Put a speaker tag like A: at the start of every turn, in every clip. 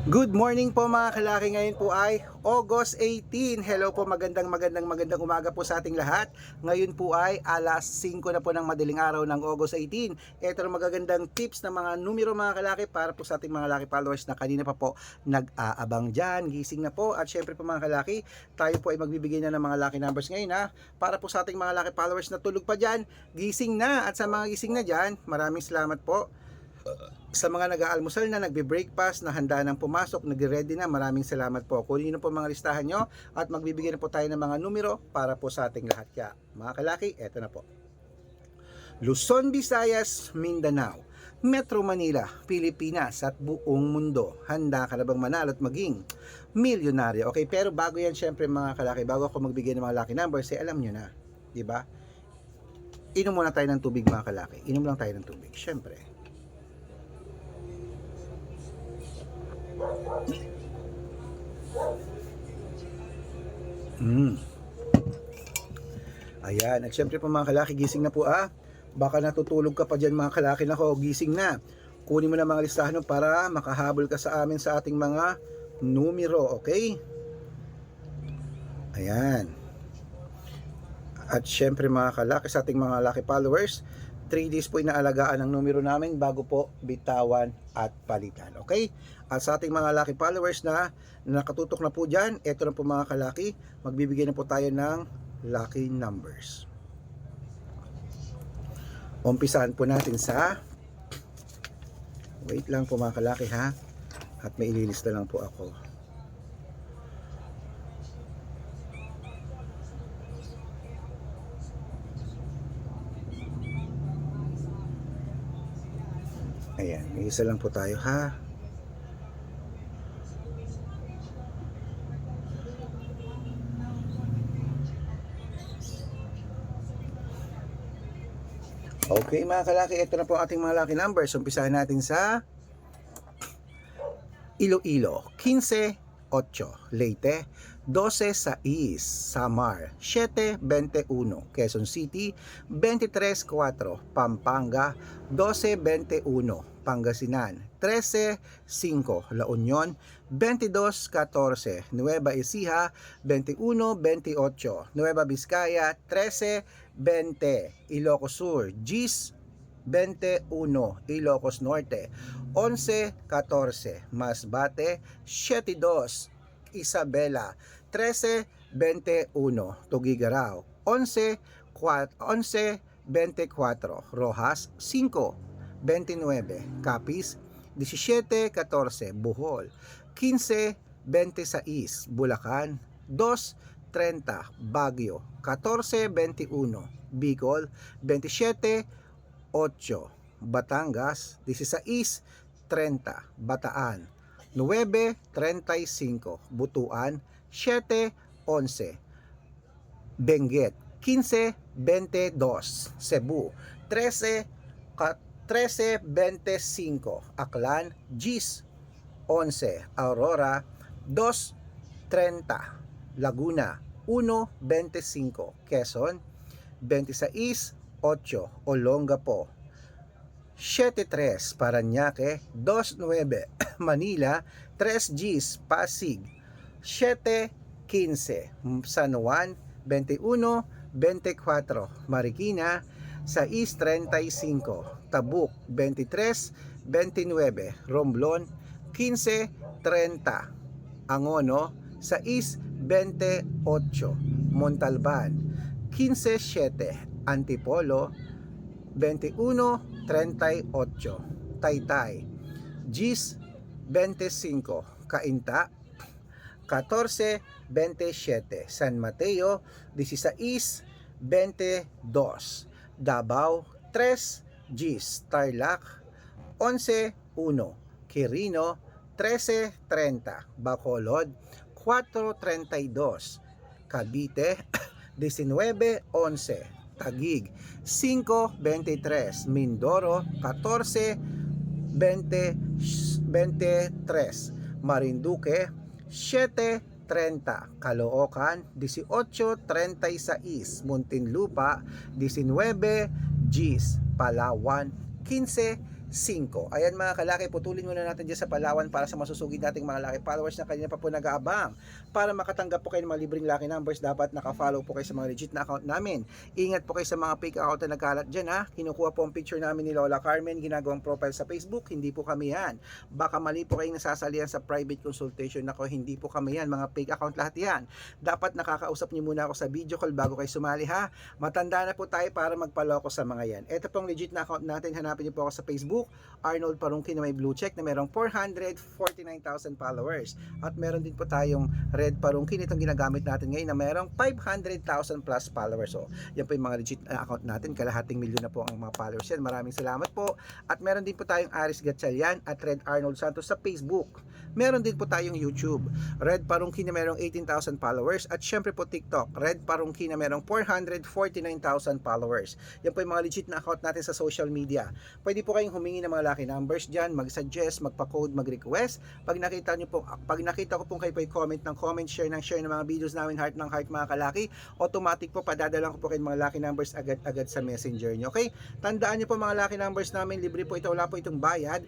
A: Good morning po mga kalaki, ngayon po ay August 18. Hello po, magandang umaga po sa ating lahat. Ngayon po ay alas 5 na po ng madaling araw ng August 18. Ito ang magagandang tips ng mga numero mga kalaki para po sa ating mga laki followers na kanina pa po nag-aabang dyan. Gising na po at syempre po mga kalaki, tayo po ay magbibigay na ng mga lucky numbers ngayon para po sa ating mga laki followers na tulog pa dyan, gising na. At sa mga gising na dyan, maraming salamat po. Sa mga nag-aalmusal na, nagbe-breakfast, na handa nang pumasok, nagre-ready na, maraming salamat po. Kunin niyo po mga listahan nyo at magbibigay na po tayo ng mga numero para po sa ating lahat. Kaya mga kalaki, eto na po. Luzon, Visayas, Mindanao, Metro Manila, Pilipinas at buong mundo. Handa ka na bang manalo at maging milyonaryo? Okay, pero bago yan syempre mga kalaki, bago ako magbigay ng mga lucky numbers, alam nyo na, di ba? Inom muna tayo ng tubig mga kalaki. Inom lang tayo ng tubig, syempre. Ayan, at syempre po mga kalaki, gising na po baka natutulog ka pa dyan mga kalaki. Nako, gising na. Kunin mo na mga listahan para makahabol ka sa amin sa ating mga numero, okay? Ayan. At syempre mga kalaki, sa ating mga lucky followers, 3 days po inaalagaan ang numero namin bago po bitawan at palitan, okay? At sa ating mga lucky followers na nakatutok na po dyan, eto na po mga kalaki, magbibigay na po tayo ng lucky numbers. Umpisahan po natin sa, wait lang po mga kalaki at may ililista lang po ako. Ayan, may isa lang po tayo Okay mga kalaki, ito na po ating mga lucky numbers. Umpisahan natin sa Iloilo, 15-8, Leyte, 12-6, Samar, 7-21, Quezon City, 23-4, Pampanga, 12-21, Pangasinan, 13-5, La Union, 22-14, Nueva Ecija, 21-28, Nueva Vizcaya, 13-20, Ilocos Sur, GIS 21, Ilocos Norte, 11-14, Masbate, 7-2, Isabela, 13-21, Tuguegarao, 11-24, Rojas, 5-29, Capiz, 17-14, Bohol, 15-26, Bulacan, 2-30, Baguio, 14-21, Bicol, 27-8, Batangas, 16-30, Bataan, 9-35, Butuan, 7-11, Benguet, 15-22, Cebu, 13-25, Aklan, GIS, 11, Aurora, 2-30, Laguna, 1-25, Quezon, 26-8, Olongapo, 7-3, Parañaque, 2-9, Manila, 3 Gs, Pasig, 7-15, San Juan, 21-24, Marikina, 6-35, Tabuk, 23-29, Romblon, 15-30, Angono, 6-28, Montalban, 15-7, Antipolo, 21-38, Taytay, GIS, 25, Cainta, 14-27, San Mateo, 16-22, Davao, 3 GIS, Tarlac, 11-1, Quirino, 13-30, Bacolod, 4-32, Cavite, 19-11, Taguig, 5-23, Mindoro, 14-23, Marinduque, 7-30, Caloocan, 18-36, Muntinlupa, 19 Gs, Palawan, 15 Ayan mga kalaki, putulin muna natin dyan sa Palawan para sa masusugid nating mga laki followers na kanina pa po nag-aabang. Para makatanggap po kayo ng mga libreng lucky numbers, dapat naka-follow po kayo sa mga legit na account namin. Ingat po kayo sa mga fake account na nagkalat dyan ha. Kinukuha po ang picture namin ni Lola Carmen, ginagawang profile sa Facebook, hindi po kami yan. Baka mali po kayong nasasalihan sa private consultation. Ako, hindi po kami yan, mga fake account lahat yan. Dapat nakakausap niyo muna ako sa video call bago kayo sumali ha. Matanda na po tayo para magpaloko sa mga yan. Ito pong legit na account natin, hanapin niyo po ako sa Facebook, Arnold Parungki na may blue check na merong 449,000 followers. At meron din po tayong Red Parungki, itong ginagamit natin ngayon na merong 500,000 plus followers. So, yan po yung mga legit na account natin. Kalahating milyon na po ang mga followers yan. Maraming salamat po. At meron din po tayong Aris Gatchalian at Red Arnold Santos sa Facebook. Meron din po tayong YouTube, Red Parungki na merong 18,000 followers. At syempre po TikTok, Red Parungki na merong 449,000 followers. Yan po yung mga legit na account natin sa social media. Pwede po kayong humingi ng mga lucky numbers dyan, mag-suggest, magpa-code, mag-request. Pag nakita ko pong kayo po comment ng comment, share ng mga videos namin, heart ng heart mga kalaki, automatic po padadalan ko po kayo mga lucky numbers agad-agad sa messenger nyo. Okay? Tandaan nyo po mga lucky numbers namin, libre po ito, wala po itong bayad.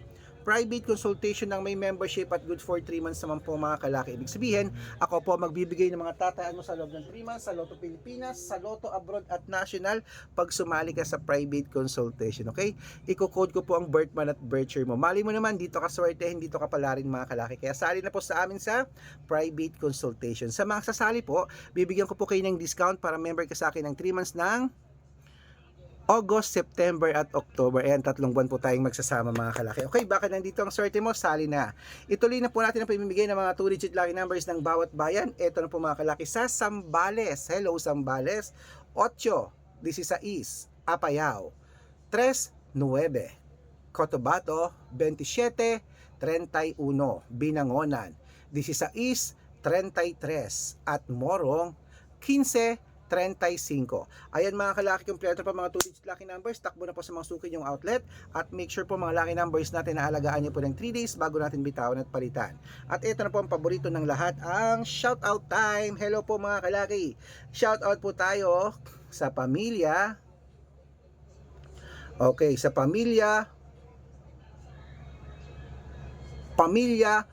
A: Private consultation ng may membership at good for 3 months naman po mga kalaki. Ibig sabihin, ako po magbibigay ng mga tatayaan mo sa loob ng 3 months sa Lotto Pilipinas, sa Lotto Abroad at National pag sumali ka sa private consultation. Okay? Iko-code ko po ang birth month at birth year mo. Mali mo naman, dito ka swertehin, dito ka pala rin mga kalaki. Kaya sali na po sa amin sa private consultation. Sa mga sasali po, bibigyan ko po kayo ng discount para member ka sa akin ng 3 months ng August, September at October. Ayan, 3 buwan po tayong magsasama mga kalaki. Okay, baka nandito ang swerte mo, sali na. Ituloy na po natin ang pamimigay ng mga 2-digit lucky numbers ng bawat bayan. Ito na po mga kalaki sa Zambales. Hello Zambales. 8, 16, Apayao, 3, 9, Cotabato, 27, 31, Binangonan, 16, 33, at Morong, 15, 35. Ayan mga kalaki, kompleto pa mga 2-digit lucky numbers. Takbo na po sa mga suki yung outlet. At make sure po mga lucky numbers natin na alagaan nyo po ng 3 days bago natin bitawan at palitan. At ito na po ang paborito ng lahat, ang shoutout time. Hello po mga kalaki. Shoutout po tayo sa pamilya. Okay, sa pamilya Pamilya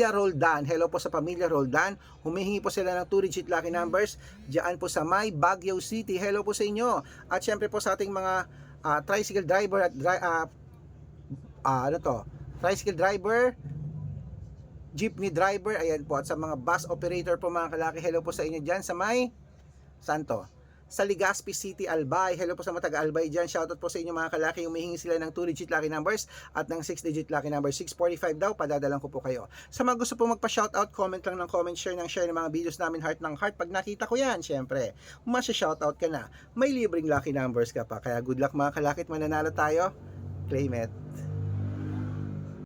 A: Roldan. Hello po sa Pamilya Roldan. Humihingi po sila ng 2-digit lucky numbers diyan po sa may Baguio City. Hello po sa inyo. At syempre po sa ating mga tricycle driver at tricycle driver, jeepney driver, ayan po, at sa mga bus operator po mga kalaki. Hello po sa inyo diyan sa may Santo, sa Legazpi City, Albay. Hello po sa mga taga-Albay dyan. Shoutout po sa inyo mga kalaki. Humihingi sila ng 2-digit lucky numbers at ng 6-digit lucky number. 645 daw, padadalang ko po kayo. Sa mga gusto po magpa-shoutout, comment lang ng comment, share ng mga videos namin, heart ng heart. Pag nakita ko yan, syempre, masya-shoutout ka na. May libreng lucky numbers ka pa. Kaya good luck mga kalaki at mananalo tayo. Claim it.